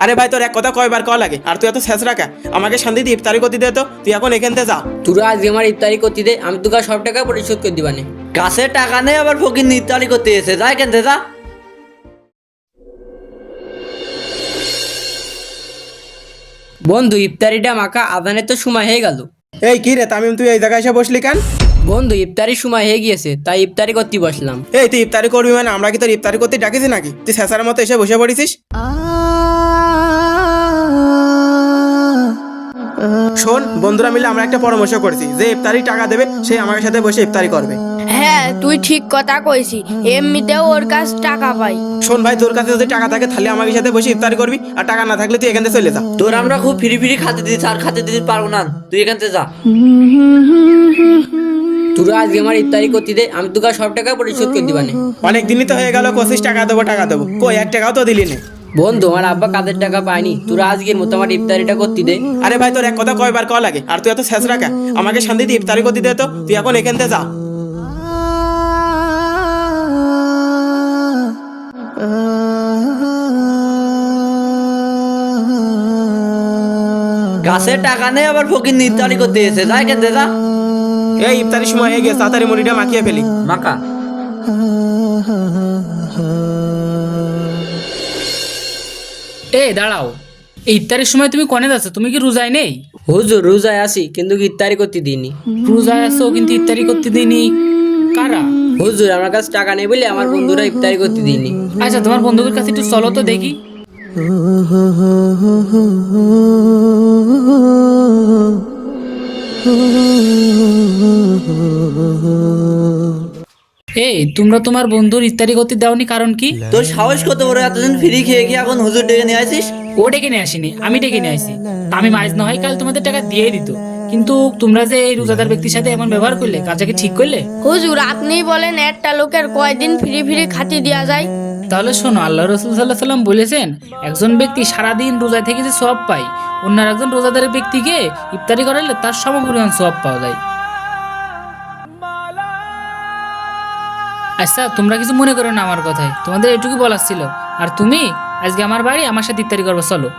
আরে ভাই তোর এক কথা কয়বার কল লাগে, আর তুই এত শেষ রাখা আমাকে শান্তিতে ইফতারি করতে দে তো, তুই এখন এখান থেকে যা। তোরা আজকে আমার ইফতারি করতে দে, আমি তোকে সব টাকা পরিশোধ করে দিবানে। কাছে টাকা নেই আবার ফকির ইফতারি করতে এসে যায় কেন যা। বন্ধু ইফতারিটা মাখা, আজানের তো সময় হয়ে গেল। এই কি রে তামিম, তুই এই জায়গায় এসে বসলি কেন? বন্ধু ইফতারির সময় হয়ে গিয়েছে, তাই ইফতারি করতে বসলাম। এই তুই ইফতারি করবি মানে আমরা কি তোর ইফতারি করতে ডাকিছি নাকি? তুই শেষার মতো এসে বসে পড়িছিস। শোন, বন্ধুরা মিলে আমরা একটা পরামর্শ করেছি, যে ইফতারি টাকা দেবে সে আমার সাথে বসে ইফতারি করবে। হ্যাঁ তুই ঠিক কথা কইছি, এমনিতেও ওর কাছ টাকা পাই। শোন ভাই, তোর কাছে যদি টাকা থাকে তাহলে আমার সাথে বসে ইফতারি করবি, আর টাকা না থাকলে তুই এখান থেকে চলে যা। তোর আমরা খুব ফ্রি ফ্রি খাতে দিচ্ছি, আর খাতে দিতে পারবো না, তুই এখান থেকে যা। তোরা আজকে আমার ইফতারি করতে দে, আমি তোকে সব টাকা পরিশোধ করে দিবানে। অনেক দিনই তো হয়ে গেল কোশিস টাকা দেবো টাকা দেবো, কই এক টাকাও তো দিলি না। বন্ধু আমার আব্বা কাজের টাকা পায়নি, তোরা আজকের মতো আমার ইফতারিটা করতে দে। আরে ভাই তোর এক কথা কয়বার কল লাগে, আর তুই এত শেষ রাখা আমাকে শান্তিতে ইফতারি করতে দে তো, তুই এখন এখান থেকে যা। কাছে টাকা নেই আবার ফকির ইফতারি করতে এসে যায় কেন যা। এই ইফতারির সময় হয়ে গেছে, তাড়াতাড়ি মুড়িটা মাখিয়ে ফেলি। মাকা এই দাঁড়াও, এই ইফতারের সময় তুমি কনে যাচ্ছ? তুমি কি রোজায় নেই? হুজুর রোজায় আসি কিন্তু ইফতারি করতে দিইনি। রোজায় আসো কিন্তু ইফতারি করতে দিইনি? কারা? হুজুর আমার কাছে টাকা নেই বলে আমার বন্ধুরা ইফতারি করতে দিইনি। আচ্ছা তোমার বন্ধুদের কাছে একটু চলো তো দেখি। এই তোমরা তোমার বন্ধুর ইফতারি করতে দাওনি কারণ কি? তোর সাহস কত বড়, এতদিন ফ্রি খেয়ে গিয়ে এখন হুজুর ডেকে নিয়ে আসিস। ও ডেকে নিয়ে আসিনি, আমি ডেকে নিয়ে আসি। আমি আজ না হয় কাল তোমাদের টাকা দিয়ে দিত, কিন্তু তোমরা যে এই রোজাদার ব্যক্তির সাথে এমন ব্যবহার করলে, কাজটা কি ঠিক করলে? হুজুর আপনি বলেন একটা লোকের কয়দিন ফ্রি ফ্রি খাতি দেওয়া যায়? তাহলে শোনো, আল্লাহ রসুল সাল্লাহ সাল্লাম বলেছেন, একজন ব্যক্তি সারাদিন রোজা থেকে যে সওয়াব পায়, অন্য একজন রোজাদার ব্যক্তিকে ইফতারি করালে তার সমপরিমাণ সওয়াব পাওয়া যায়। আচ্ছা তোমরা কিছু মনে করো না আমার কথায়, তোমাদের এটুকু বলার ছিল। আর তুমি আজকে আমার বাড়ি আমার সাথে ইফতারি করবো, চলো।